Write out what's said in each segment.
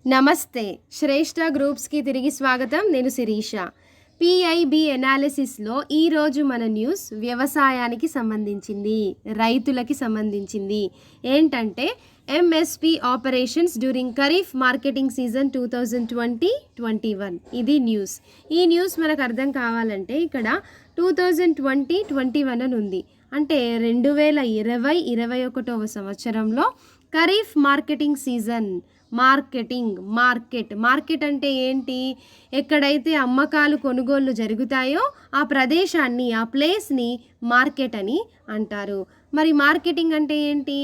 నమస్తే. శ్రేష్ఠ గ్రూప్స్‌కి తిరిగి స్వాగతం. నేను శిరీష. పిఐబి ఎనాలిసిస్‌లో ఈరోజు మన న్యూస్ వ్యవసాయానికి సంబంధించింది, రైతులకి సంబంధించింది. ఏంటంటే MSP operations during kharif marketing season 2020-21 ఇది న్యూస్. ఈ న్యూస్ మనకు అర్థం కావాలంటే ఇక్కడ 2020-21 అని ఉంది. అంటే 2020-21వ సంవత్సరంలో ఖరీఫ్ మార్కెటింగ్ సీజన్. మార్కెట్ అంటే ఏంటి? ఎక్కడైతే అమ్మకాలు కొనుగోళ్లు జరుగుతాయో ఆ ప్రదేశాన్ని, ఆ ప్లేస్ని మార్కెట్ అని అంటారు. మరి మార్కెటింగ్ అంటే ఏంటి?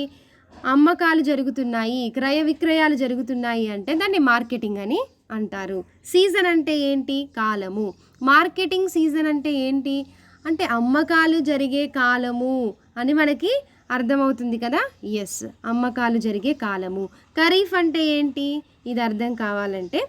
అమ్మకాలు జరుగుతున్నాయి, క్రయ విక్రయాలు జరుగుతున్నాయి అంటే దాన్ని మార్కెటింగ్ అని అంటారు. సీజన్ అంటే ఏంటి? కాలము. మార్కెటింగ్ సీజన్ అంటే ఏంటి? అంటే అమ్మకాలు జరిగే కాలము అని మనకి అర్థమవుతుంది కదా. ఎస్, అమ్మకాలు జరిగే కాలము. ఖరీఫ్ అంటే ఏంటి? ఇది అర్థం కావాలంటే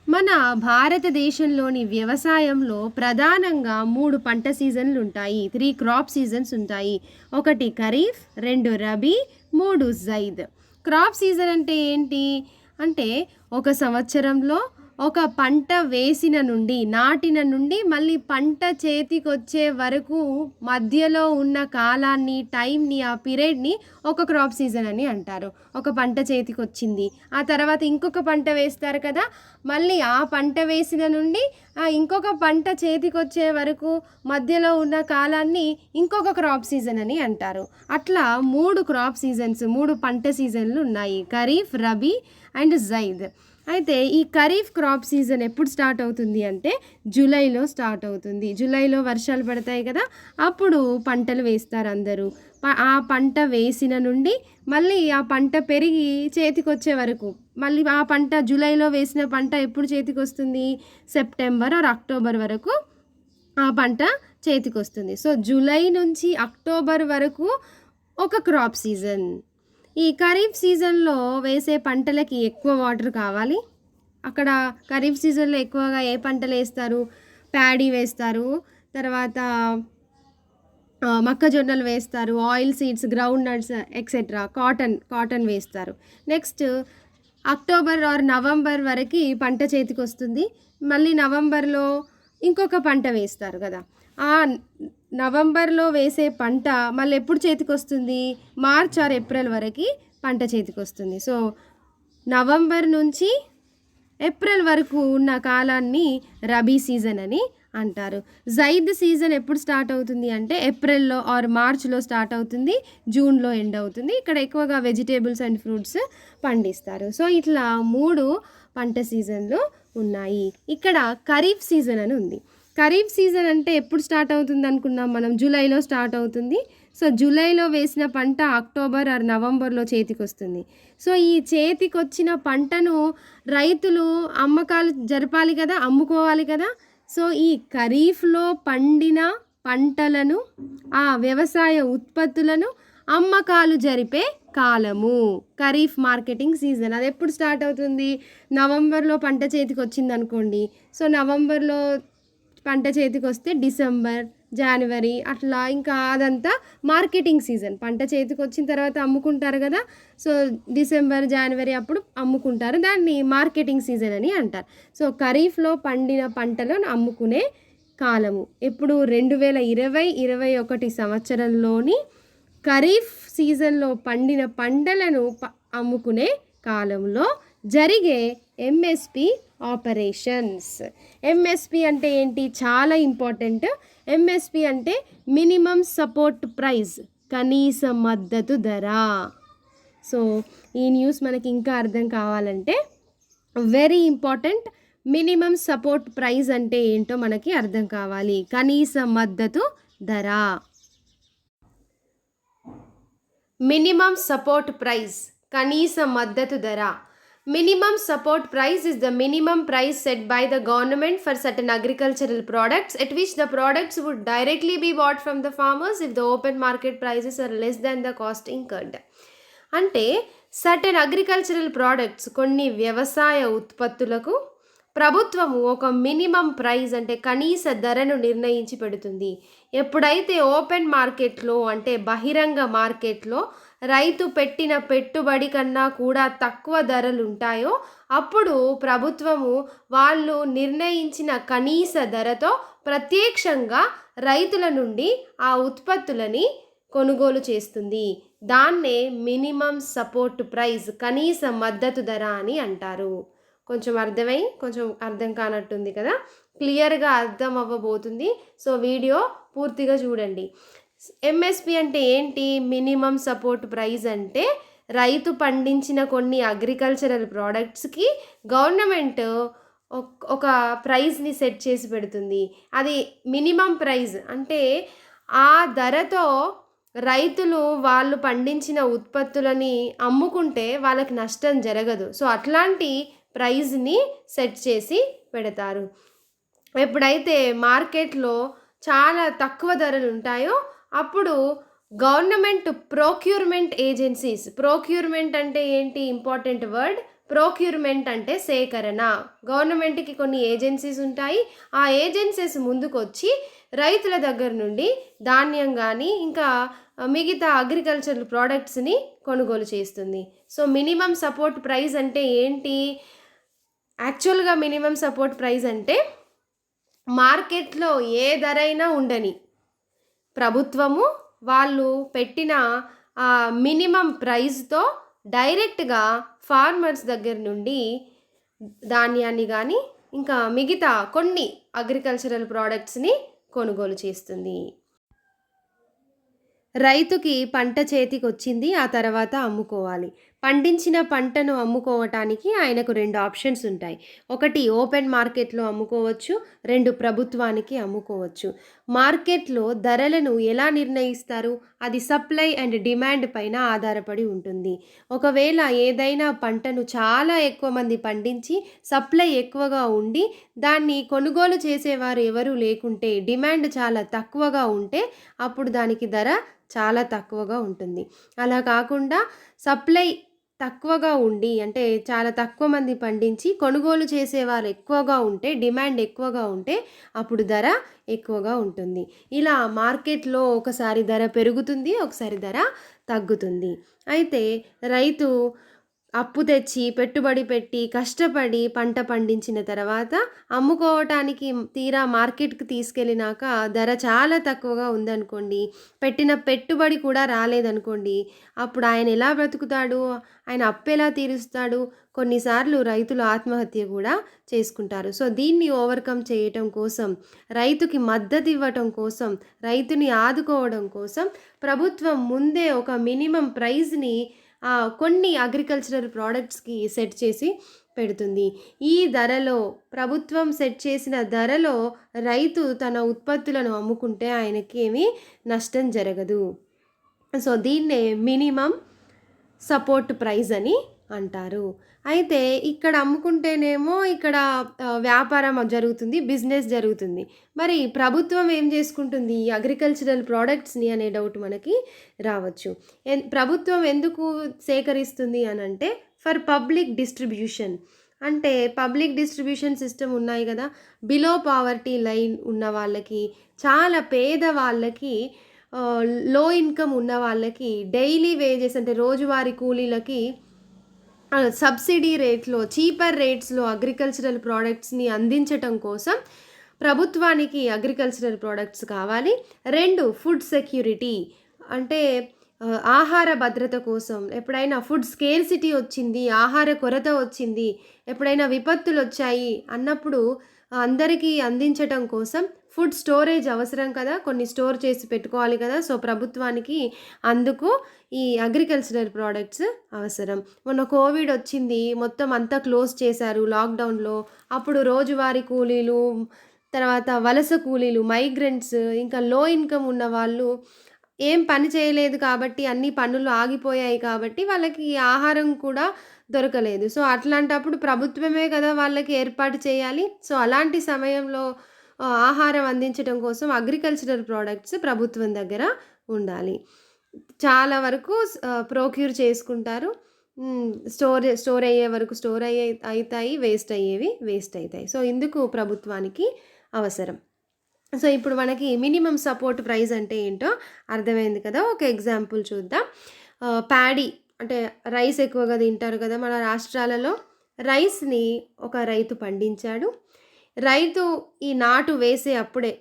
మన భారతదేశంలోని వ్యవసాయంలో ప్రధానంగా 3 పంట సీజన్లు ఉంటాయి. 3 క్రాప్ సీజన్స్ ఉంటాయి. 1 ఖరీఫ్, 2 రబీ, 3 జైద్. క్రాప్ సీజన్ అంటే ఏంటి? అంటే ఒక సంవత్సరంలో ఒక పంట వేసిన నుండి, నాటిన నుండి మళ్ళీ పంట చేతికొచ్చే వరకు మధ్యలో ఉన్న కాలాన్ని, టైంని, ఆ పీరియడ్ని ఒక క్రాప్ సీజన్ అని అంటారు. ఒక పంట చేతికొచ్చింది, ఆ తర్వాత ఇంకొక పంట వేస్తారు కదా, మళ్ళీ ఆ పంట వేసిన నుండి ఇంకొక పంట చేతికొచ్చే వరకు మధ్యలో ఉన్న కాలాన్ని ఇంకొక క్రాప్ సీజన్ అని అంటారు. అట్లా 3 క్రాప్ సీజన్స్, 3 పంట సీజన్లు ఉన్నాయి. ఖరీఫ్, రబీ అండ్ జైద్. అయితే ఈ ఖరీఫ్ క్రాప్ సీజన్ ఎప్పుడు స్టార్ట్ అవుతుంది అంటే జూలైలో స్టార్ట్ అవుతుంది. జూలైలో వర్షాలు పడతాయి కదా, అప్పుడు పంటలు వేస్తారు అందరూ. ఆ పంట వేసిన నుండి మళ్ళీ ఆ పంట పెరిగి చేతికొచ్చే వరకు, మళ్ళీ ఆ పంట జూలైలో వేసిన పంట ఎప్పుడు చేతికి వస్తుంది? సెప్టెంబర్ ఆర్ అక్టోబర్ వరకు ఆ పంట చేతికి వస్తుంది. సో జూలై నుంచి అక్టోబర్ వరకు ఒక క్రాప్ సీజన్. ఈ ఖరీఫ్ సీజన్లో వేసే పంటలకి ఎక్కువ వాటర్ కావాలి. అక్కడ ఖరీఫ్ సీజన్లో ఎక్కువగా ఏ పంటలు వేస్తారు? ప్యాడీ వేస్తారు, తర్వాత మొక్కజొన్నలు వేస్తారు, oil seeds, ground nuts etcetera, cotton వేస్తారు. నెక్స్ట్ అక్టోబర్ ఆర్ నవంబర్ వరకు పంట చేతికి వస్తుంది. మళ్ళీ నవంబర్లో ఇంకొక పంట వేస్తారు కదా. ఆ నవంబర్లో వేసే పంట మళ్ళీ ఎప్పుడు చేతికి వస్తుంది? మార్చ్ ఆర్ ఏప్రిల్ వరకు పంట చేతికి వస్తుంది. సో నవంబర్ నుంచి ఏప్రిల్ వరకు ఉన్న కాలాన్ని రబీ సీజన్ అని అంటారు. జైద్ సీజన్ ఎప్పుడు స్టార్ట్ అవుతుంది అంటే ఏప్రిల్లో ఆర్ మార్చ్లో స్టార్ట్ అవుతుంది, జూన్లో ఎండ్ అవుతుంది. ఇక్కడ ఎక్కువగా వెజిటేబుల్స్ అండ్ ఫ్రూట్స్ పండిస్తారు. సో ఇట్లా 3 పంట సీజన్లు ఉన్నాయి. ఇక్కడ ఖరీఫ్ సీజన్ అని ఉంది. ఖరీఫ్ సీజన్ అంటే ఎప్పుడు స్టార్ట్ అవుతుంది అనుకున్నాం మనం? జూలైలో స్టార్ట్ అవుతుంది. సో జూలైలో వేసిన పంట అక్టోబర్ ఆర్ నవంబర్లో చేతికి వస్తుంది. సో ఈ చేతికి వచ్చిన పంటను రైతులు అమ్మకాలు జరపాలి కదా, అమ్ముకోవాలి కదా. సో ఈ ఖరీఫ్లో పండిన పంటలను, ఆ వ్యవసాయ ఉత్పత్తులను అమ్మకాలు జరిపే కాలము ఖరీఫ్ మార్కెటింగ్ సీజన్. అది ఎప్పుడు స్టార్ట్ అవుతుంది? నవంబర్లో పంట చేతికి వచ్చింది అనుకోండి. సో నవంబర్లో పంట చేతికి వస్తే డిసెంబర్, జనవరి అట్లా ఇంకా అదంతా మార్కెటింగ్ సీజన్. పంట చేతికి వచ్చిన తర్వాత అమ్ముకుంటారు కదా. సో డిసెంబర్, జనవరి అప్పుడు అమ్ముకుంటారు. దాన్ని మార్కెటింగ్ సీజన్ అని అంటారు. సో ఖరీఫ్లో పండిన పంటలను అమ్ముకునే కాలము ఎప్పుడు? 2020-21 సంవత్సరంలోని ఖరీఫ్ సీజన్లో పండిన పంటలను అమ్ముకునే కాలంలో జరిగే ఎంఎస్పి ఆపరేషన్స్. ఎంఎస్పి అంటే ఏంటి? చాలా ఇంపార్టెంట్. ఎంఎస్పి అంటే మినిమం సపోర్ట్ ప్రైస్, కనీస మద్దతు ధర. సో ఈ న్యూస్ మనకి ఇంకా అర్థం కావాలంటే very important. Minimum support price అంటే ఏంటో మనకి అర్థం కావాలి. కనీస మద్దతు ధర. మినిమం సపోర్ట్ ప్రైస్, కనీస మద్దతు ధర. Minimum support price is the minimum price set by the government for certain agricultural products at which the products would directly be bought from the farmers if the open market prices are less than the cost incurred. అంటే certain agricultural products, కొన్ని వ్యవసాయ ఉత్పత్తులకు ప్రభుత్వము ఒక minimum price అంటే కనీస ధరను నిర్ణయించి పెడుతుంది. ఎప్పుడైతే ఓపెన్ మార్కెట్లో అంటే బహిరంగ మార్కెట్లో రైతు పెట్టిన పెట్టుబడి కన్నా కూడా తక్కువ ధరలు ఉంటాయో అప్పుడు ప్రభుత్వము వాళ్ళు నిర్ణయించిన కనీస ధరతో ప్రత్యక్షంగా రైతుల నుండి ఆ ఉత్పత్తులని కొనుగోలు చేస్తుంది. దాన్నే మినిమం సపోర్ట్ ప్రైస్, కనీస మద్దతు ధర అని అంటారు. కొంచెం అర్థం కానట్టుంది కదా, క్లియర్గా అర్థం అవ్వబోతుంది. సో వీడియో పూర్తిగా చూడండి. ఎంఎస్పి అంటే ఏంటి? మినిమం సపోర్ట్ ప్రైస్ అంటే రైతు పండించిన కొన్ని అగ్రికల్చరల్ ప్రోడక్ట్స్కి గవర్నమెంట్ ఒక ప్రైస్ని సెట్ చేసి పెడుతుంది. అది మినిమం ప్రైస్ అంటే ఆ ధరతో రైతులు వాళ్ళు పండించిన ఉత్పత్తులని అమ్ముకుంటే వాళ్ళకి నష్టం జరగదు. సో అట్లాంటి ప్రైజ్ని సెట్ చేసి పెడతారు. ఎప్పుడైతే మార్కెట్లో చాలా తక్కువ ధరలు ఉంటాయో అప్పుడు గవర్నమెంట్ ప్రొక్యూర్మెంట్ ఏజెన్సీస్, ప్రొక్యూర్మెంట్ అంటే ఏంటి? Important word. ప్రొక్యూర్మెంట్ అంటే సేకరణ. గవర్నమెంట్కి కొన్ని ఏజెన్సీస్ ఉంటాయి. ఆ ఏజెన్సీస్ ముందుకు వచ్చి రైతుల దగ్గర నుండి ధాన్యం కానీ ఇంకా మిగతా అగ్రికల్చరల్ ప్రోడక్ట్స్ని కొనుగోలు చేస్తుంది. సో మినిమం సపోర్ట్ ప్రైస్ అంటే ఏంటి? యాక్చువల్గా మినిమం సపోర్ట్ ప్రైస్ అంటే మార్కెట్లో ఏ ధరైనా ఉండని ప్రభుత్వము వాళ్ళు పెట్టిన మినిమం ప్రైస్తో డైరెక్ట్గా ఫార్మర్స్ దగ్గర నుండి ధాన్యాన్ని కానీ ఇంకా మిగతా కొన్ని అగ్రికల్చరల్ ప్రోడక్ట్స్ని కొనుగోలు చేస్తుంది. రైతుకి పంట చేతికి వచ్చింది, ఆ తర్వాత అమ్ముకోవాలి. పండించిన పంటను అమ్ముకోవటానికి ఆయనకు 2 ఆప్షన్స్ ఉంటాయి. ఒకటి ఓపెన్ మార్కెట్లో అమ్ముకోవచ్చు, 2 ప్రభుత్వానికి అమ్ముకోవచ్చు. మార్కెట్లో ధరలను ఎలా నిర్ణయిస్తారు? అది సప్లై అండ్ డిమాండ్ పైన ఆధారపడి ఉంటుంది. ఒకవేళ ఏదైనా పంటను చాలా ఎక్కువ మంది పండించి సప్లై ఎక్కువగా ఉండి దాన్ని కొనుగోలు చేసేవారు ఎవరూ లేకుంటే, డిమాండ్ చాలా తక్కువగా ఉంటే అప్పుడు దానికి ధర చాలా తక్కువగా ఉంటుంది. అలా కాకుండా సప్లై తక్కువగా ఉండి అంటే చాలా తక్కువ మంది పండించి కొనుగోలు చేసేవారు ఎక్కువగా ఉంటే, డిమాండ్ ఎక్కువగా ఉంటే అప్పుడు ధర ఎక్కువగా ఉంటుంది. ఇలా మార్కెట్లో ఒకసారి ధర పెరుగుతుంది, ఒకసారి ధర తగ్గుతుంది. అయితే రైతు అప్పు తెచ్చి పెట్టుబడి పెట్టి కష్టపడి పంట పండించిన తర్వాత అమ్ముకోవటానికి తీరా మార్కెట్కి తీసుకెళ్ళినాక ధర చాలా తక్కువగా ఉందనుకోండి, పెట్టిన పెట్టుబడి కూడా రాలేదనుకోండి, అప్పుడు ఆయన ఎలా బ్రతుకుతాడు? ఆయన అప్పు ఎలా తీరుస్తాడు? కొన్నిసార్లు రైతులు ఆత్మహత్య కూడా చేసుకుంటారు. సో దీన్ని ఓవర్కమ్ చేయటం కోసం, రైతుకి మద్దతు ఇవ్వటం కోసం, రైతుని ఆదుకోవడం కోసం ప్రభుత్వం ముందే ఒక మినిమం ప్రైజ్ని కొన్ని అగ్రికల్చరల్ ప్రోడక్ట్స్కి సెట్ చేసి పెడుతుంది. ఈ ధరలో, ప్రభుత్వం సెట్ చేసిన ధరలో రైతు తన ఉత్పత్తులను అమ్ముకుంటే ఆయనకి ఏమీ నష్టం జరగదు. సో దీన్నే మినిమం సపోర్ట్ ప్రైస్ అని అంటారు. అయితే ఇక్కడ అమ్ముకుంటేనేమో ఇక్కడ వ్యాపారం జరుగుతుంది, బిజినెస్ జరుగుతుంది. మరి ప్రభుత్వం ఏం చేసుకుంటుంది ఈ అగ్రికల్చరల్ ప్రోడక్ట్స్ని అనే డౌట్ మనకి రావచ్చు. ప్రభుత్వం ఎందుకు సేకరిస్తుంది అని అంటే ఫర్ పబ్లిక్ డిస్ట్రిబ్యూషన్. అంటే పబ్లిక్ డిస్ట్రిబ్యూషన్ సిస్టమ్ ఉన్నాయి కదా, బిలో పావర్టీ లైన్ ఉన్న వాళ్ళకి, చాలా పేద వాళ్ళకి, లో ఇన్కమ్ ఉన్న వాళ్ళకి డైలీ వేజెస్ అంటే రోజువారీ కూలీలకి సబ్సిడీ రేట్లో, చీపర్ రేట్స్లో అగ్రికల్చరల్ ప్రోడక్ట్స్ని అందించటం కోసం ప్రభుత్వానికి అగ్రికల్చరల్ ప్రోడక్ట్స్ కావాలి. 2 ఫుడ్ సెక్యూరిటీ అంటే ఆహార భద్రత కోసం. ఎప్పుడైనా ఫుడ్ స్కేర్సిటీ వచ్చింది, ఆహార కొరత వచ్చింది, ఎప్పుడైనా విపత్తులు వచ్చాయి అన్నప్పుడు అందరికీ అందించటం కోసం ఫుడ్ స్టోరేజ్ అవసరం కదా, కొన్ని స్టోర్ చేసి పెట్టుకోవాలి కదా. సో ప్రభుత్వానికి అందుకు ఈ అగ్రికల్చరల్ ప్రోడక్ట్స్ అవసరం. మొన్న కోవిడ్ వచ్చింది, మొత్తం అంతా క్లోజ్ చేశారు లాక్డౌన్లో. అప్పుడు రోజువారీ కూలీలు, తర్వాత వలస కూలీలు, మైగ్రెంట్స్, ఇంకా లో ఇన్కమ్ ఉన్న వాళ్ళు ఏం పని చేయలేదు కాబట్టి, అన్ని పనులు ఆగిపోయాయి కాబట్టి వాళ్ళకి ఆహారం కూడా దొరకలేదు. సో అట్లాంటప్పుడు ప్రభుత్వమే కదా వాళ్ళకి ఏర్పాటు చేయాలి. సో అలాంటి సమయంలో ఆహారం అందించడం కోసం అగ్రికల్చరల్ ప్రోడక్ట్స్ ప్రభుత్వం దగ్గర ఉండాలి. చాలా వరకు ప్రొక్యూర్ చేసుకుంటారు. స్టోర్ అయ్యే వరకు స్టోర్ అవుతాయి, వేస్ట్ అవుతాయి. సో ఇందుకు ప్రభుత్వానికి అవసరం. సో ఇప్పుడు మనకి మినిమం సపోర్ట్ ప్రైస్ అంటే ఏంటో అర్థమైంది కదా. ఒక ఎగ్జాంపుల్ చూద్దాం. ప్యాడీ అంటే రైస్ ఎక్కువగా తింటారు కదా మన రాష్ట్రాలలో. రైస్‌ని ఒక రైతు పండించాడు. రైతు ఈ నాటు వేసే అప్పుడే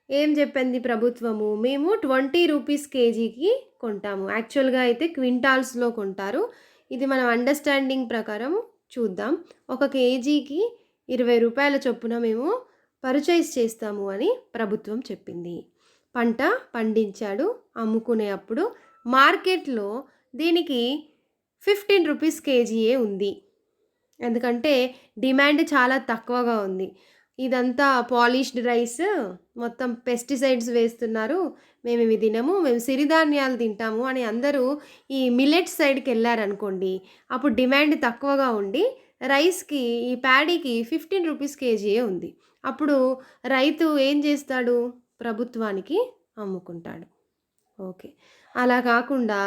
ఏం చెప్పింది ప్రభుత్వము, మేము 20 రూపీస్ కేజీకి కొంటాము. యాక్చువల్‌గా అయితే క్వింటాల్స్‌లో కొంటారు. ఇది మనం అండర్‌స్టాండింగ్ ప్రకారం చూద్దాం. ఒక కేజీకి రూ. 20 చొప్పున మేము పర్చేజ్ చేస్తాము అని ప్రభుత్వం చెప్పింది. పంట పండించాడు. అమ్ముకునే అప్పుడు మార్కెట్‌లో దీనికి 15 రూపీస్ కేజీయే ఉంది. ఎందుకంటే డిమాండ్ చాలా తక్కువగా ఉంది. ఇదంతా పాలిష్డ్ రైస్, మొత్తం పెస్టిసైడ్స్ వేస్తున్నారు. మేమివి తినము. మేము సిరిధాన్యాలు తింటాము అని అందరూ ఈ మిల్లెట్స్ సైడ్‌కెళ్లారనుకోండి. అప్పుడు డిమాండ్ తక్కువగా ఉండి రైస్‌కి, ఈ ప్యాడీకి 15 రూపీస్ కేజీయే ఉంది. అప్పుడు రైతు ఏం చేస్తాడు? ప్రభుత్వానికి అమ్ముకుంటాడు. ఓకే. అలా కాకుండా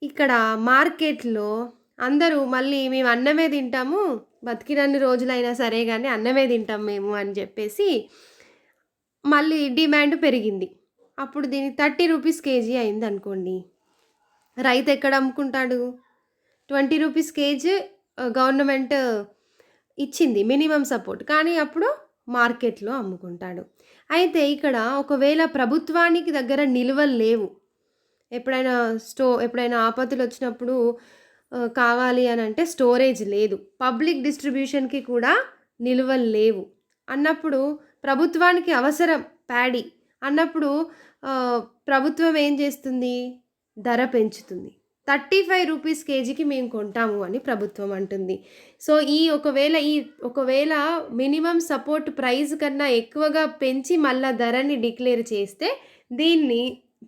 ఇక్కడ మార్కెట్‌లో అందరూ మళ్ళీ మేము అన్నమే తింటాము, బతికినన్ని రోజులైనా సరే గానీ అన్నమే తింటాం మేము అని చెప్పేసి మళ్ళీ డిమాండ్ పెరిగింది. అప్పుడు దీనికి 30 రూపీస్ కేజీ అయిందనుకోండి. రైతు ఎక్కడ అమ్ముకుంటాడు? 20 రూపీస్ కేజీ గవర్నమెంట్ ఇచ్చింది మినిమమ్ సపోర్ట్. కానీ అప్పుడు మార్కెట్‌లో అమ్ముకుంటాడు. అయితే ఇక్కడ ఒకవేళ ప్రభుత్వానికి దగ్గర నిలువలు లేవు. ఎప్పుడైనా ఆపత్తులొచ్చినప్పుడు కావాలి అనంటే స్టోరేజ్ లేదు. పబ్లిక్ డిస్ట్రిబ్యూషన్‌కి కూడా నిలువలు లేవు. అన్నప్పుడు ప్రభుత్వానికి అవసరం ప్యాడీ అన్నప్పుడు ప్రభుత్వం ఏం చేస్తుంది? ధర పెంచుతుంది. 35 రూపీస్ కేజీకి మేము కొంటాము అని ప్రభుత్వం అంటుంది. సో, ఒకవేళ మినిమమ్ సపోర్ట్ ప్రైస్ కన్నా ఎక్కువగా పెంచి మళ్ళా ధరని డిక్లేర్ చేస్తే దీన్ని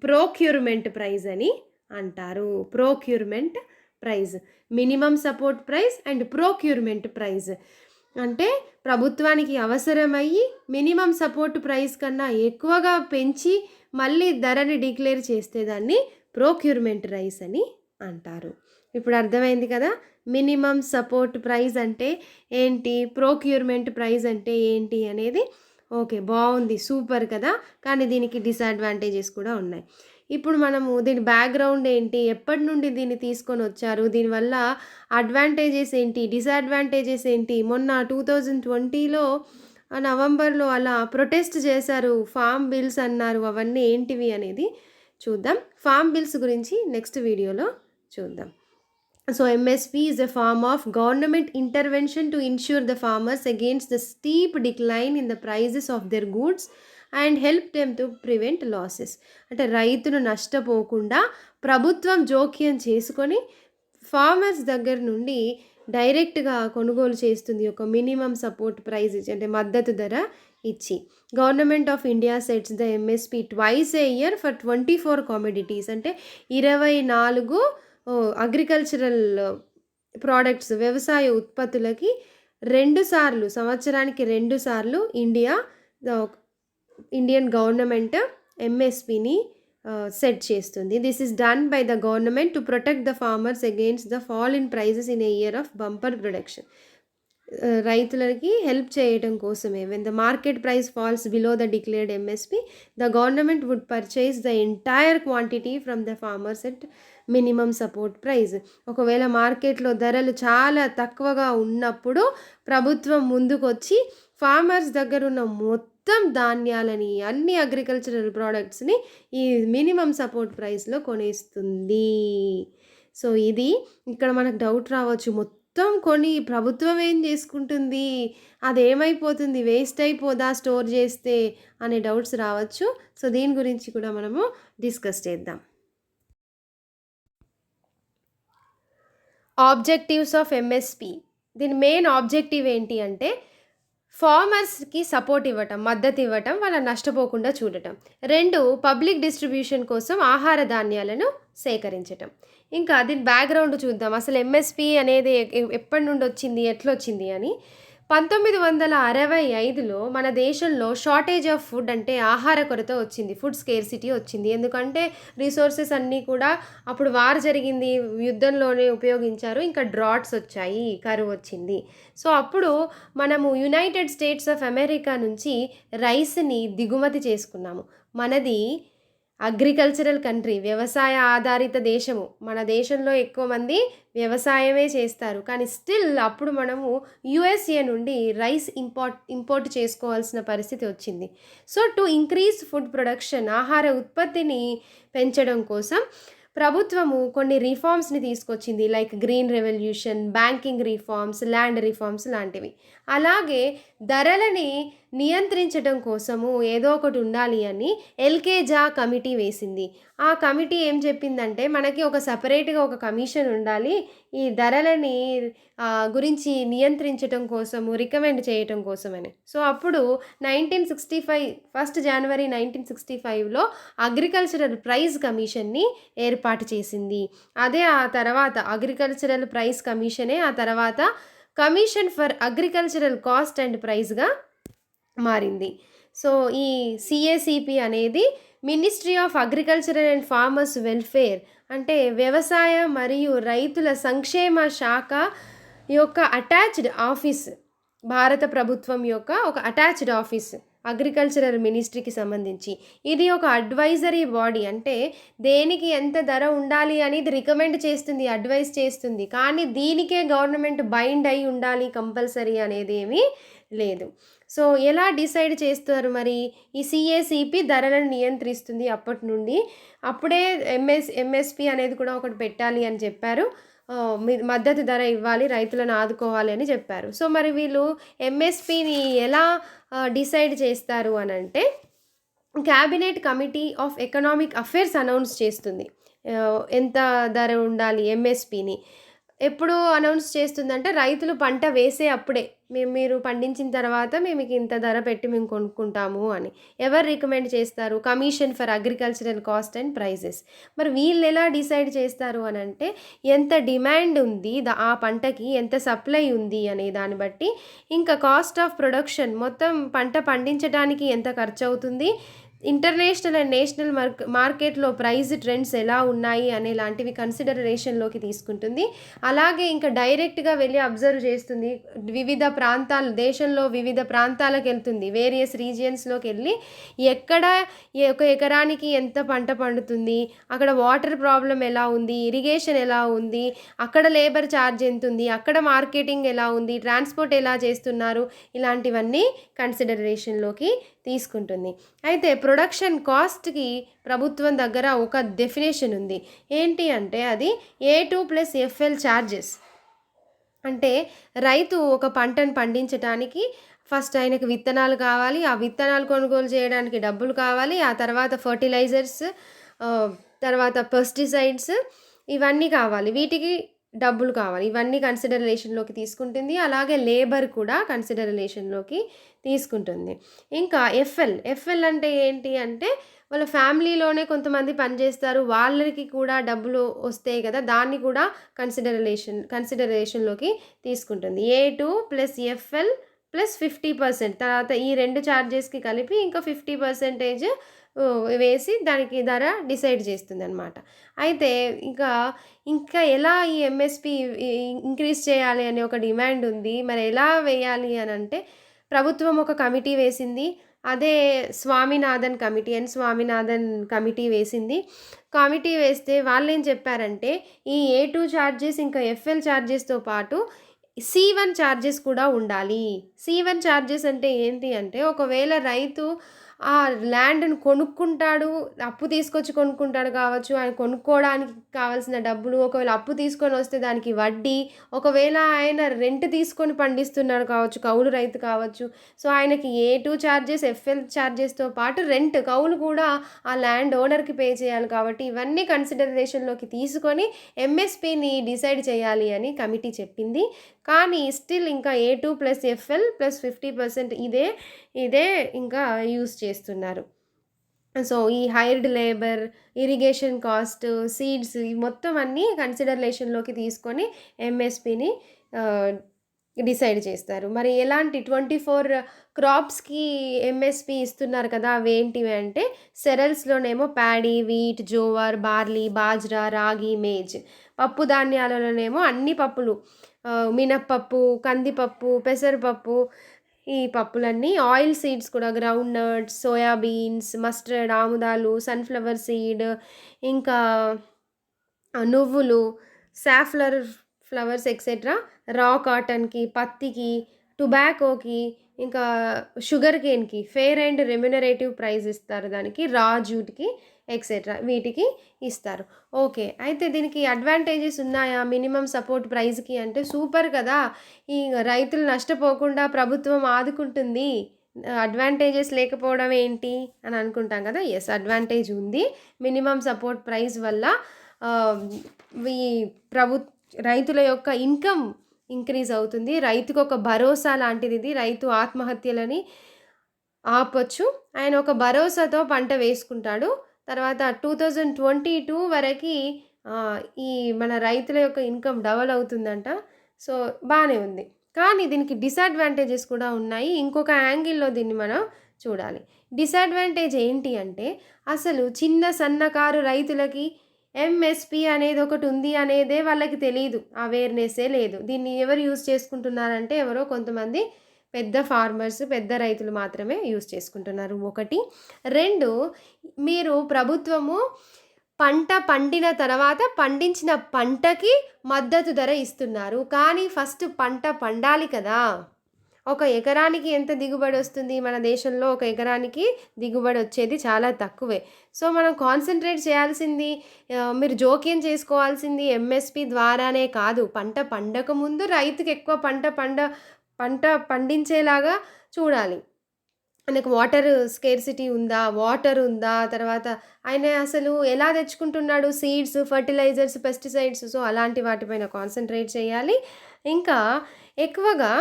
ప్రొక్యూర్మెంట్ ప్రైస్ అని అంటారు. Procurement price. Minimum support price and procurement price. అంటే ప్రభుత్వానికి అవసరమయ్యి మినిమమ్ సపోర్ట్ ప్రైస్ కన్నా ఎక్కువగా పెంచి మళ్ళీ ధరని డిక్లేర్ చేస్తే దాన్ని ప్రొక్యూర్మెంట్ రైస్ అని అంటారు. ఇప్పుడు అర్థమైంది కదా? మినిమమ్ సపోర్ట్ ప్రైస్ అంటే ఏంటి? ప్రొక్యూర్మెంట్ ప్రైస్ అంటే ఏంటి అనేది. ఓకే, బాగుంది, సూపర్ కదా! కానీ దీనికి డిసడ్వాంటేజెస్ కూడా ఉన్నాయి. ఇప్పుడు మనము దీని బ్యాక్‌గ్రౌండ్ ఏంటి? ఎప్పటి నుండి దీన్ని తీసుకొని వచ్చారు? దీనివల్ల అడ్వాంటేజెస్ ఏంటి? డిసడ్వాంటేజెస్ ఏంటి? మొన్న 2020లో నవంబర్‌లో అలా ప్రొటెస్ట్ చేశారు. ఫార్మ్ బిల్స్ అన్నారు. అవన్నీ ఏంటివి అనేది చూద్దాం. ఫార్మ్ బిల్స్ గురించి నెక్స్ట్ వీడియోలో చూద్దాం. So MSP is a form of government intervention to ensure the farmers against the steep decline in the prices of their goods and help them to prevent losses. అంటే రైతులు నష్టపోకుండా ప్రభుత్వం జోక్యం చేసుకొని farmers దగ్గర నుండి డైరెక్ట్గా కొనుగోలు చేస్తుంది. ఒక మినిమం సపోర్ట్ ప్రైస్ ఇచ్చి, అంటే మద్దతు ధర ఇచ్చి. Government of India sets the MSP twice A year for 24 commodities. అంటే 24 అగ్రికల్చరల్ ప్రోడక్ట్స్, వ్యవసాయ ఉత్పత్తులకి 2 సార్లు, సంవత్సరానికి 2 సార్లు ఇండియన్ గవర్నమెంట్ ఎంఎస్పిని సెట్ చేస్తుంది. This is done by the government to protect the farmers against the fall in prices in a year of bumper production. రైతులకి help చేయడం కోసమే. When the market price falls below the declared MSP, the government would purchase the entire quantity from the farmers at minimum support price. ఒకవేళ మార్కెట్లో ధరలు చాలా తక్కువగా ఉన్నప్పుడు ప్రభుత్వం ముందుకొచ్చి ఫార్మర్స్ దగ్గర ఉన్న మొత్తం ధాన్యాలని, అన్ని అగ్రికల్చరల్ ప్రోడక్ట్స్ని ఈ మినిమమ్ సపోర్ట్ ప్రైస్లో కొనేస్తుంది. సో ఇది ఇక్కడ మనకు డౌట్ రావచ్చు, మొత్తం కొని ప్రభుత్వం ఏం చేసుకుంటుంది, అదేమైపోతుంది, వేస్ట్ అయిపోదా స్టోర్ చేస్తే అనే డౌట్స్ రావచ్చు. సో దీని గురించి కూడా మనము డిస్కస్ చేద్దాం. Objectives of MSP. దీని మెయిన్ ఆబ్జెక్టివ్ ఏంటి అంటే ఫార్మర్స్కి సపోర్ట్ ఇవ్వటం, మద్దతు ఇవ్వటం, వాళ్ళని నష్టపోకుండా చూడటం. 2, పబ్లిక్ డిస్ట్రిబ్యూషన్ కోసం ఆహార ధాన్యాలను సేకరించటం. ఇంకా దీని బ్యాక్గ్రౌండ్ చూద్దాం. అసలు ఎంఎస్పి అనేది ఎప్పటి నుండి వచ్చింది, ఎట్లొచ్చింది అని. 1965లో మన దేశంలో షార్టేజ్ ఆఫ్ ఫుడ్, అంటే ఆహార కొరత వచ్చింది, ఫుడ్ స్కేర్సిటీ వచ్చింది. ఎందుకంటే రిసోర్సెస్ అన్నీ కూడా అప్పుడు వార్ జరిగింది, యుద్ధంలోనే ఉపయోగించారు, ఇంకా డ్రాట్స్ వచ్చాయి, కరువు వచ్చింది. సో అప్పుడు మనము యునైటెడ్ స్టేట్స్ ఆఫ్ అమెరికా నుంచి రైస్ని దిగుమతి చేసుకున్నాము. మనది అగ్రికల్చరల్ కంట్రీ, వ్యవసాయ ఆధారిత దేశము. మన దేశంలో ఎక్కువ మంది వ్యవసాయమే చేస్తారు. కానీ స్టిల్ అప్పుడు మనము యూఎస్ఏ నుండి రైస్ ఇంపోర్ట్ చేసుకోవాల్సిన పరిస్థితి వచ్చింది. So to increase food production, ఆహార ఉత్పత్తిని పెంచడం కోసం ప్రభుత్వము కొన్ని రిఫార్మ్స్ని తీసుకొచ్చింది. Like green revolution, banking reforms, land reforms లాంటివి. అలాగే ధరలని నియంత్రించడం కోసము ఏదో ఒకటి ఉండాలి అని ఎల్కేజా కమిటీ వేసింది. ఆ కమిటీ ఏం చెప్పిందంటే మనకి ఒక సపరేట్గా ఒక కమిషన్ ఉండాలి ఈ ధరలని గురించి నియంత్రించడం కోసము, రికమెండ్ చేయటం కోసమని. సో అప్పుడు 1965 1 జనవరి 1965లో అగ్రికల్చరల్ ప్రైస్ కమిషన్ని ఏర్పాటు చేసింది. అదే ఆ తర్వాత అగ్రికల్చరల్ ప్రైస్ కమిషనే ఆ తర్వాత commission for agricultural cost and ప్రైస్గా మారింది. సో ఈ సిఏసిపి అనేది ministry of agricultural and farmers welfare, అంటే వ్యవసాయ మరియు రైతుల సంక్షేమ శాఖ యొక్క అటాచ్డ్ ఆఫీస్, భారత ప్రభుత్వం యొక్క ఒక అటాచ్డ్ ఆఫీస్ అగ్రికల్చరల్ మినిస్ట్రీకి సంబంధించి. ఇది ఒక అడ్వైజరీ బాడీ, అంటే దేనికి ఎంత ధర ఉండాలి అనేది రికమెండ్ చేస్తుంది, అడ్వైజ్ చేస్తుంది. కానీ దీనికే గవర్నమెంట్ బైండ్ అయి ఉండాలి కంపల్సరీ అనేది ఏమీ లేదు. సో ఎలా డిసైడ్ చేస్తారు మరి? ఈ సిఏసిపి ధరలను నియంత్రిస్తుంది అప్పటి నుండి. అప్పుడే ఎంఎస్పి అనేది కూడా ఒకటి పెట్టాలి అని చెప్పారు. మద్దతు ధర ఇవ్వాలి, రైతులను ఆదుకోవాలి అని చెప్పారు. సో మరి వీళ్ళు ఎంఎస్పిని ఎలా డిసైడ్ చేస్తారు అని అంటే cabinet committee of economic affairs announce చేస్తుంది ఎంత ధర ఉండాలి ఎంఎస్పిని. ఎప్పుడు అనౌన్స్ చేస్తుందంటే రైతులు పంట వేసే అప్పుడే, మీరు పండించిన తర్వాత మేము ఇంత ధర పెట్టి మేము కొనుక్కుంటాము అని. ఎవరు రికమెండ్ చేస్తారు? Commission for agricultural cost and prices. మరి వీళ్ళు ఎలా డిసైడ్ చేస్తారు అని అంటే ఎంత డిమాండ్ ఉంది ఆ పంటకి, ఎంత సప్లై ఉంది అనే దాన్ని బట్టి, ఇంకా కాస్ట్ ఆఫ్ ప్రొడక్షన్, మొత్తం పంట పండించడానికి ఎంత ఖర్చు అవుతుంది, ఇంటర్నేషనల్ అండ్ నేషనల్ మార్కెట్లో ప్రైస్ ట్రెండ్స్ ఎలా ఉన్నాయి అనే లాంటివి కన్సిడరేషన్లోకి తీసుకుంటుంది. అలాగే ఇంకా డైరెక్ట్గా వెళ్ళి అబ్జర్వ్ చేస్తుంది. వివిధ ప్రాంతాలు, దేశంలో వివిధ ప్రాంతాలకు వెళ్తుంది, వేరియస్ రీజియన్స్లోకి వెళ్ళి ఎక్కడ ఒక ఎకరానికి ఎంత పంట పండుతుంది, అక్కడ వాటర్ ప్రాబ్లం ఎలా ఉంది, ఇరిగేషన్ ఎలా ఉంది, అక్కడ లేబర్ ఛార్జ్ ఎంత ఉంది, అక్కడ మార్కెటింగ్ ఎలా ఉంది, ట్రాన్స్పోర్ట్ ఎలా చేస్తున్నారు, ఇలాంటివన్నీ కన్సిడరేషన్లోకి తీసుకుంటుంది. అయితే ప్రొడక్షన్ కాస్ట్కి ప్రభుత్వం దగ్గర ఒక డెఫినేషన్ ఉంది. ఏంటి అంటే అది A2+FL ఛార్జెస్. అంటే రైతు ఒక పంటను పండించడానికి ఫస్ట్ ఆయనకు విత్తనాలు కావాలి, ఆ విత్తనాలు కొనుగోలు చేయడానికి డబ్బులు కావాలి, ఆ తర్వాత ఫర్టిలైజర్స్, తర్వాత పెస్టిసైడ్స్, ఇవన్నీ కావాలి, వీటికి డబ్బులు కావాలి. ఇవన్నీ కన్సిడరేషన్లోకి తీసుకుంటుంది. అలాగే లేబర్ కూడా కన్సిడరేషన్లోకి తీసుకుంటుంది. ఇంకా ఎఫ్ఎల్ అంటే ఏంటి అంటే వాళ్ళ ఫ్యామిలీలోనే కొంతమంది పనిచేస్తారు, వాళ్ళకి కూడా డబ్బులు వస్తాయి కదా, దాన్ని కూడా కన్సిడరేషన్లోకి తీసుకుంటుంది. A2+FL ప్లస్ 50%, తర్వాత ఈ రెండు ఛార్జెస్కి కలిపి ఇంకా 50% వేసి దానికి ధర డిసైడ్ చేస్తుంది అనమాట. అయితే ఇంకా ఎలా ఈ ఎంఎస్పి ఇంక్రీజ్ చేయాలి అనే ఒక డిమాండ్ ఉంది. మరి ఎలా వేయాలి అని అంటే ప్రభుత్వం ఒక కమిటీ వేసింది. అదే స్వామినాథన్ కమిటీ వేసింది. కమిటీ వేస్తే వాళ్ళు ఏం చెప్పారంటే ఈ A2 ఛార్జెస్ ఇంకా FL ఛార్జెస్తో పాటు C1 ఛార్జెస్ కూడా ఉండాలి. C1 ఛార్జెస్ అంటే ఏంటి అంటే ఒకవేళ రైతు ఆ ల్యాండ్ను కొనుక్కుంటాడు, అప్పు తీసుకొచ్చి కొనుక్కుంటాడు కావచ్చు, ఆయన కొనుక్కోవడానికి కావాల్సిన డబ్బులు, ఒకవేళ అప్పు తీసుకొని వస్తే దానికి వడ్డీ, ఒకవేళ ఆయన రెంట్ తీసుకొని పండిస్తున్నాడు కావచ్చు, కౌలు రైతు కావచ్చు, సో ఆయనకి A2 ఛార్జెస్ FL ఛార్జెస్తో పాటు రెంట్, కౌలు కూడా ఆ ల్యాండ్ ఓనర్కి పే చేయాలి. కాబట్టి ఇవన్నీ కన్సిడరేషన్లోకి తీసుకొని ఎంఎస్పిని డిసైడ్ చేయాలి అని కమిటీ చెప్పింది. కానీ స్టిల్ ఇంకా A2+FL ప్లస్ 50% ఇదే ఇంకా యూస్ చేస్తున్నారు. సో ఈ hired labour, irrigation cost, seeds, ఈ మొత్తం అన్నీ కన్సిడరేషన్లోకి తీసుకొని ఎంఎస్పిని డిసైడ్ చేస్తారు. మరి ఎలాంటి 24 క్రాప్స్కి ఎంఎస్పి ఇస్తున్నారు కదా, అవి ఏంటివి అంటే సెరల్స్లోనేమో paddy, wheat, jowar, barley, bajra, ragi, maize. పప్పు ధాన్యాలలోనేమో అన్ని పప్పులు, మినప్పప్పు, కందిపప్పు, పెసరపప్పు, ఈ పప్పులన్నీ. ఆయిల్ సీడ్స్ కూడా groundnuts, soya beans, mustard, ఆముదాలు, సన్‌ఫ్లవర్ సీడ్, ఇంకా నువ్వులు, సాఫ్లర్ ఫ్లవర్స్ ఎక్సెట్రా, రా కాటన్‌కి, పత్తికి, టొబాకోకి, ఇంకా షుగర్ కేన్‌కి ఫెయిర్ అండ్ రెమ్యునరేటివ్ ప్రైజ్ ఇస్తారు దానికి. రా జూట్‌కి ఎక్సెట్రా వీటికి ఇస్తారు. ఓకే. అయితే దీనికి అడ్వాంటేజెస్ ఉన్నాయా మినిమమ్ సపోర్ట్ ప్రైస్‌కి అంటే సూపర్ కదా! ఈ రైతులు నష్టపోకుండా ప్రభుత్వం ఆదుకుంటుంది. అడ్వాంటేజెస్ లేకపోవడం ఏంటి అని అనుకుంటాం కదా! యెస్, అడ్వాంటేజ్ ఉంది. మినిమమ్ సపోర్ట్ ప్రైస్ వల్ల ఆహ్, ఈ ప్రభు రైతుల యొక్క ఇన్‌కమ్ ఇంక్రీజ్ అవుతుంది. రైతుకు ఒక భరోసా లాంటిది ఇది. రైతు ఆత్మహత్యలని ఆపొచ్చు. ఆయన ఒక భరోసాతో పంట వేసుకుంటాడు. తర్వాత 2022 వరకి ఈ మన రైతుల యొక్క ఇన్‌కమ్ డబల్ అవుతుందంట. సో, బానే ఉంది. కానీ దీనికి డిసడ్వాంటేజెస్ కూడా ఉన్నాయి. ఇంకొక యాంగిల్‌లో దీన్ని మనం చూడాలి. డిసడ్వాంటేజ్ ఏంటి అంటే, అసలు చిన్న సన్నకారు రైతులకి ఎంఎస్‌పి అనేది ఒకటుంది అనేదే వాళ్ళకి తెలీదు. అవేర్‌నెస్సే లేదు. దీన్ని ఎవరు యూజ్ చేసుకుంటున్నారంటే ఎవరో కొంతమంది పెద్ద ఫార్మర్స్, పెద్ద రైతులు మాత్రమే యూజ్ చేసుకుంటున్నారు ఒకటి. 2 మీరు ప్రభుత్వము పంట పండిన తర్వాత పండించిన పంటకి మద్దతు ధర ఇస్తున్నారు. కానీ ఫస్ట్ పంట పండాలి కదా! ఒక ఎకరానికి ఎంత దిగుబడొస్తుంది? మన దేశంలో ఒక ఎకరానికి దిగుబడొచ్చేది చాలా తక్కువే. సో, మనం కాన్సంట్రేట్ చేయాల్సింది మీరు జోక్యం చేసుకోవాల్సింది ఎంఎస్‌పి ద్వారానే కాదు. పంట పండక ముందు రైతుకి ఎక్కువ పంట పండించేలాగా చూడాలి. ఆయనకు వాటర్ స్కేర్సిటీ ఉందా? వాటర్ ఉందా? తర్వాత ఆయన అసలు ఎలా తెచ్చుకుంటున్నాడు? సీడ్స్, ఫెర్టిలైజర్స్, పెస్టిసైడ్స్, సో, అలాంటి వాటిపైన కాన్సంట్రేట్ చేయాలి. ఇంకా ఎక్కువగా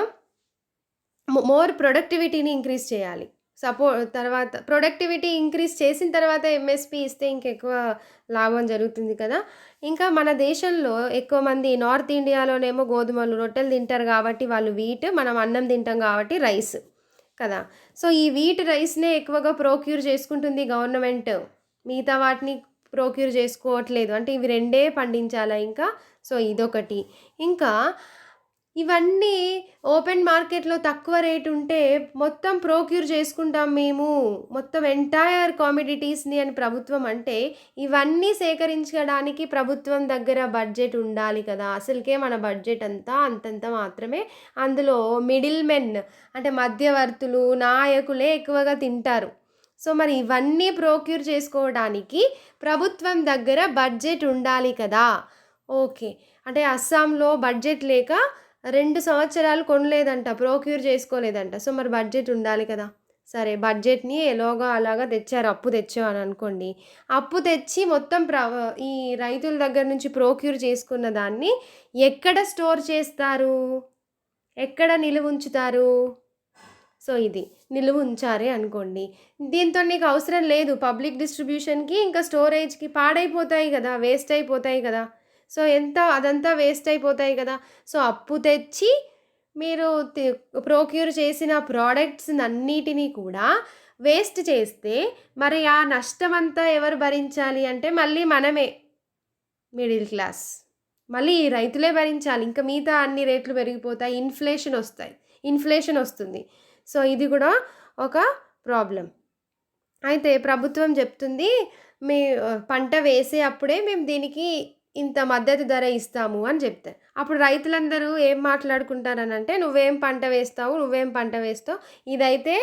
మోర్ ప్రొడక్టివిటీని ఇంక్రీజ్ చేయాలి. తర్వాత ప్రొడక్టివిటీ ఇంక్రీజ్ చేసిన తర్వాత ఎంఎస్‌పి ఇస్తే ఇంకెక్కువ లాభం జరుగుతుంది కదా! ఇంకా మన దేశంలో ఎక్కువ మంది నార్త్ ఇండియాలోనేమో గోధుమలు, రొట్టెలు తింటారు కాబట్టి వాళ్ళు వీట్, మనం అన్నం తింటాం కాబట్టి రైస్ కదా! సో, ఈ వీట్ రైస్‌నే ఎక్కువగా ప్రొక్యూర్ చేసుకుంటుంది గవర్నమెంట్. మిగతా వాటిని ప్రొక్యూర్ చేసుకోవట్లేదు. అంటే ఇవి రెండే పండించాలా ఇంకా? సో, ఇదొకటి. ఇంకా ఇవన్నీ ఓపెన్ మార్కెట్‌లో తక్కువ రేటుంటే మొత్తం ప్రొక్యూర్ చేసుకుంటాం మేము. మొత్తం ఎంటైర్ కమోడిటీస్‌ని అని ప్రభుత్వం అంటే, ఇవన్నీ సేకరించడానికి ప్రభుత్వం దగ్గర బడ్జెట్ ఉండాలి కదా! అసలుకే మన బడ్జెట్ అంతా అంతంత మాత్రమే. అందులో మిడిల్ మెన్ అంటే మధ్యవర్తులు, నాయకులే ఎక్కువగా తింటారు. సో, మరి ఇవన్నీ ప్రొక్యూర్ చేసుకోవడానికి ప్రభుత్వం దగ్గర బడ్జెట్ ఉండాలి కదా! ఓకే. అంటే అస్సాంలో బడ్జెట్ లేక 2 సంవత్సరాలు కొనలేదంట. ప్రొక్యూర్ చేసుకోలేదంట. సో, మరి బడ్జెట్ ఉండాలి కదా! సరే, బడ్జెట్‌ని ఎలాగో అలాగా తెచ్చారు. అప్పు తెచ్చామని అనుకోండి. అప్పు తెచ్చి మొత్తం ఈ రైతుల దగ్గర నుంచి ప్రొక్యూర్ చేసుకున్న దాన్ని ఎక్కడ స్టోర్ చేస్తారు? ఎక్కడ నిలువుంచుతారు? సో, ఇది. నిలువుంచారే అనుకోండి. దీంతో నీకు అవసరం లేదు పబ్లిక్ డిస్ట్రిబ్యూషన్‌కి, ఇంకా స్టోరేజ్‌కి పాడైపోతాయి గదా! వేస్ట్ అయిపోతాయి గదా! సో, అదంతా వేస్ట్ అయిపోతాయి గదా! సో, అప్పు తెచ్చి మీరు ప్రొక్యూర్ చేసిన ప్రొడక్ట్స్‌నన్నిటిని కూడా వేస్ట్ చేస్తే, మరి ఆ నష్టమంతా ఎవరు భరించాలి అంటే మళ్ళీ మనమే. Middle class. మళ్ళీ ఈ రైతులే భరించాలి. ఇంక మిగతా అన్ని రేట్లు పెరిగిపోతాయి. ఇన్‌ఫ్లేషన్ ఒస్తుంది. సో, ఇది గూడా ఒక ప్రాబ్లమ్. అయితే ప్రభుత్వం జెప్తుంది, మీ పంట వేసే అప్పుడే మేము దీనికి ఇంత మద్దతు ధర ఇస్తాము అని జెప్తారు. అప్పుడు రైతులందరూ ఏం మాట్లాడుకుంటారనంటే, నువ్వేం పంట వేస్తావు? నువ్వేం పంట వేస్తావు? ఇదైతే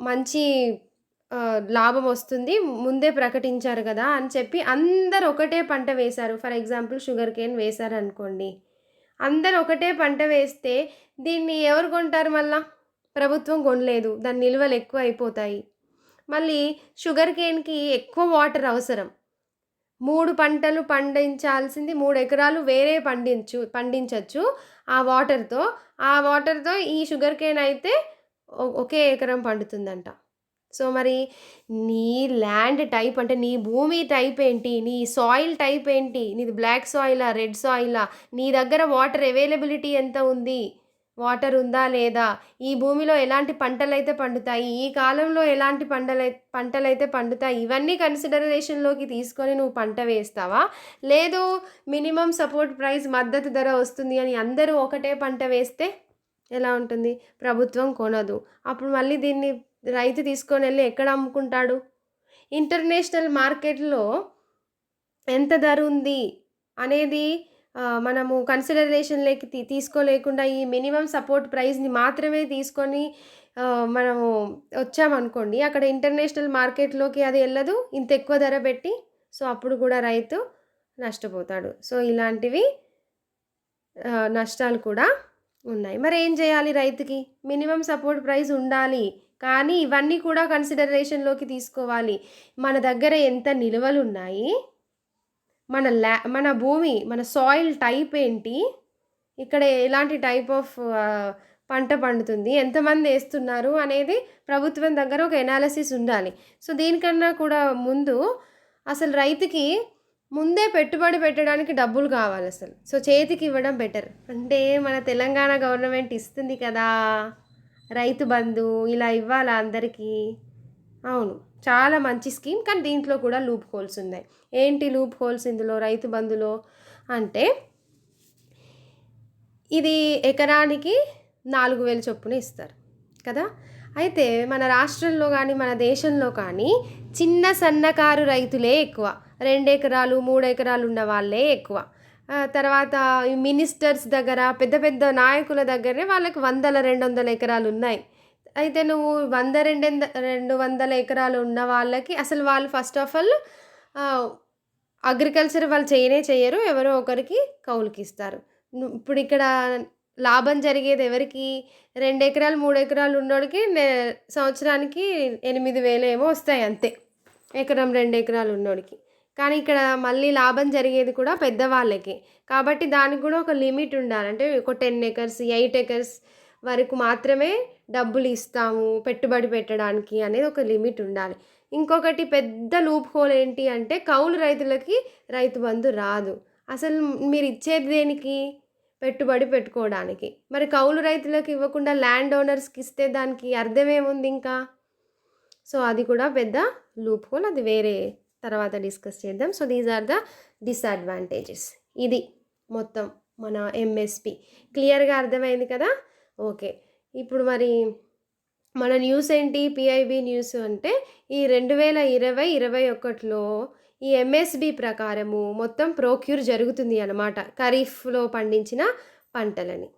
మంచి లాభమొస్తుంది. ముందే ప్రకటించారు గదా! అని చెప్పి అందరూ ఒకటే పంట వేశారు. ఫర్ ఎగ్జాంపుల్ షుగర్ కేన్ వేశారనుకోండి. అందరూ ఒకటే పంట వేస్తే దీన్ని ఎవరు కొంటారు మళ్ళా? ప్రభుత్వం కొనలేదు. దాని నిల్వలు ఎక్కువైపోతాయి. మళ్ళీ షుగర్ కేన్‌కి ఎక్కువ వాటర్ అవసరం. 3 పంటలు పండించాల్సింది 3 ఎకరాలు వేరే పండించొచ్చు ఆ వాటర్‌తో ఈ షుగర్ కేన్ అయితే ఒకే ఎకరం పండుతుందంట. సో, మరి నీ ల్యాండ్ టైప్ అంటే నీ భూమి టైప్ ఏంటి? నీ సాయిల్ టైప్ ఏంటి? నీది బ్లాక్ సాయిలా? రెడ్ సాయిలా? నీ దగ్గర వాటర్ అవైలబిలిటీ ఎంత ఉంది? వాటర్ ఉందా? లేదా? ఈ భూమిలో ఎలాంటి పంటలైతే పండుతాయి? ఈ కాలంలో ఎలాంటి పంటలైతే పండుతాయి? ఇవన్నీ కన్సిడరేషన్‌లోకి తీసుకొని నువ్వు పంట వేస్తావా? లేదు మినిమమ్ సపోర్ట్ ప్రైస్ మద్దతు ధర వస్తుంది అని అందరూ ఒకటే పంట వేస్తే? ఎలా ఉంటుంది? ప్రభుత్వం కొనదు. అప్పుడు మళ్ళీ దీన్ని రైతు తీసుకొని వెళ్ళి ఎక్కడ అమ్ముకుంటాడు? ఇంటర్నేషనల్ మార్కెట్‌లో ఎంత ధర ఉంది అనేది మనము కన్సిడరేషన్‌లోకి తీసుకోలేకుండా ఈ మినిమమ్ సపోర్ట్ ప్రైస్‌ని మాత్రమే తీసుకొని మనము వచ్చామనుకోండి, అక్కడ ఇంటర్నేషనల్ మార్కెట్‌లోకి అది ఎళ్ళదు. ఇంత ఎక్కువ ధర పెట్టి. సో, అప్పుడు కూడా రైతు నష్టపోతాడు. సో, ఇలాంటివి నష్టాలు కూడా ఉన్నాయి. మరేం చేయాలి రైతుకి? మినిమమ్ సపోర్ట్ ప్రైస్ ఉండాలి. కానీ ఇవన్నీ కూడా కన్సిడరేషన్‌లోకి తీసుకోవాలి. మన దగ్గర ఎంత నిల్వలున్నాయి? మన భూమి, మన సాయిల్ టైప్ ఏంటి? ఇక్కడ ఎలాంటి టైప్ ఆఫ్ పంట పండుతుంది? ఎంతమంది ఏస్తున్నారు? అనేది ప్రభుత్వం దగ్గర ఒక ఎనాలిసిస్ ఉండాలి. సో, దీనికన్నా కూడా ముందు అసలు రైతుకి ముందే పెట్టుబడి పెట్టడానికి డబ్బులు కావాలసలు. సో, చేతికి ఇవ్వడం బెటర్. అంటే మన తెలంగాణ గవర్నమెంట్ ఇస్తుంది కదా! రైతు బంధు ఇలా ఇవ్వాలా అందరికీ? అవును. చాలా మంచి స్కీమ్. కానీ దీంట్లో కూడా లూప్ హోల్స్ ఉన్నాయి. ఏంటి లూప్ హోల్స్ ఇందులో రైతు బంధులో అంటే, ఇది ఎకరానికి 4,000 చొప్పున ఇస్తారు కదా! అయితే మన రాష్ట్రంలో కానీ, మన దేశంలో కానీ చిన్న సన్నకారు రైతులే ఎక్కువ. 2 ఎకరాలు, 3 ఎకరాలు ఉన్న వాళ్ళే ఎక్కువ. తర్వాత ఈ మినిస్టర్స్ దగ్గర, పెద్ద పెద్ద నాయకుల దగ్గరే వాళ్ళకి 100, 200 ఎకరాలు ఉన్నాయి. అయితే నువ్వు 100, 200 ఎకరాలు ఉన్న వాళ్ళకి అసలు వాళ్ళు ఫస్ట్ ఆఫ్ ఆల్ అగ్రికల్చర్ వాళ్ళు చేయరు. ఎవరో ఒకరికి కౌలుకిస్తారు. ఇప్పుడు ఇక్కడ లాభం జరిగేది ఎవరికి? 2 ఎకరాలు, 3 ఎకరాలు ఉన్నోడికి సంవత్సరానికి 8,000 ఏమో వస్తాయి అంతే. ఎకరం 2 ఎకరాలు ఉన్నోడికి. కానీ ఇక్కడ మళ్ళీ లాభం జరిగేది కూడా పెద్దవాళ్ళకి. కాబట్టి దానికి కూడా ఒక లిమిట్ ఉండాలి. అంటే ఒక 10 ఎకర్స్, 8 ఎకర్స్ వరకు మాత్రమే డబ్బులు ఇస్తాము పెట్టుబడి పెట్టడానికి అనేది ఒక లిమిట్ ఉండాలి. ఇంకొకటి పెద్ద లూప్ హోల్ ఏంటి అంటే, కౌలు రైతులకి రైతు బంధు రాదు. అసలు మీరు ఇచ్చేది దేనికి? పెట్టుబడి పెట్టుకోవడానికి. మరి కౌలు రైతులకు ఇవ్వకుండా ల్యాండ్ ఓనర్స్‌కి ఇస్తే దానికి అర్థమేముంది ఇంకా? సో, అది కూడా పెద్ద లూప్ హోల్. అది వేరే తర్వాత డిస్కస్ చేద్దాం. So, these are the disadvantages. ఇది మొత్తం మన ఎంఎస్పి. క్లియర్‌గా అర్థమైంది కదా! ఓకే. ఇప్పుడు మరి మన న్యూస్ ఏంటి? పిఐబి న్యూస్ అంటే ఈ 2020-21లో ఈ ఎంఎస్బి ప్రకారము మొత్తం ప్రొక్యూర్ జరుగుతుంది అన్నమాట. ఖరీఫ్‌లో పండించిన పంటలని.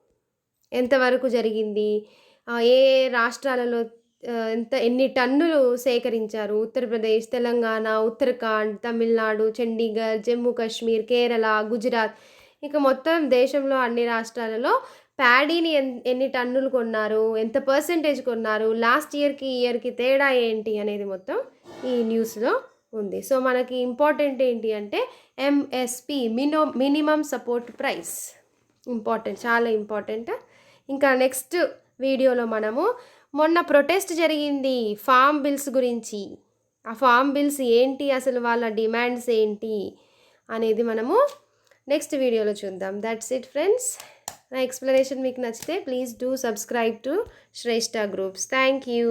ఎంతవరకు జరిగింది? ఏ రాష్ట్రాలలో ఎన్ని టన్నులు సేకరించారు? ఉత్తరప్రదేశ్, తెలంగాణ, ఉత్తరాఖండ్, తమిళనాడు, చండీగఢ్, జమ్మూ కాశ్మీర్, కేరళ, గుజరాత్, ఇక మొత్తం దేశంలో అన్ని రాష్ట్రాలలో ప్యాడీని ఎన్ని టన్నులు కొన్నారు? ఎంత పర్సెంటేజ్ కొన్నారు? లాస్ట్ ఇయర్‌కి ఈ ఇయర్‌కి తేడా ఏంటి? అనేది మొత్తం ఈ న్యూస్‌లో ఉంది. సో, మనకి ఇంపార్టెంట్ ఏంటి అంటే MSP, minimum support price important, చాలా ఇంపార్టెంట్. ఇంకా నెక్స్ట్ వీడియోలో మనము మొన్న ప్రొటెస్ట్ జరిగింది ఫార్మ్ బిల్స్ గురించి. ఆ ఫార్మ్ బిల్స్ ఏంటి? అసలు వాళ్ళ డిమాండ్స్ ఏంటి? అనేది మనము నెక్స్ట్ వీడియోలో చూద్దాం. That's it friends. నా ఎక్స్ప్లెనేషన్ మీకు నచ్చితే please do subscribe to Shreshta groups. Thank you.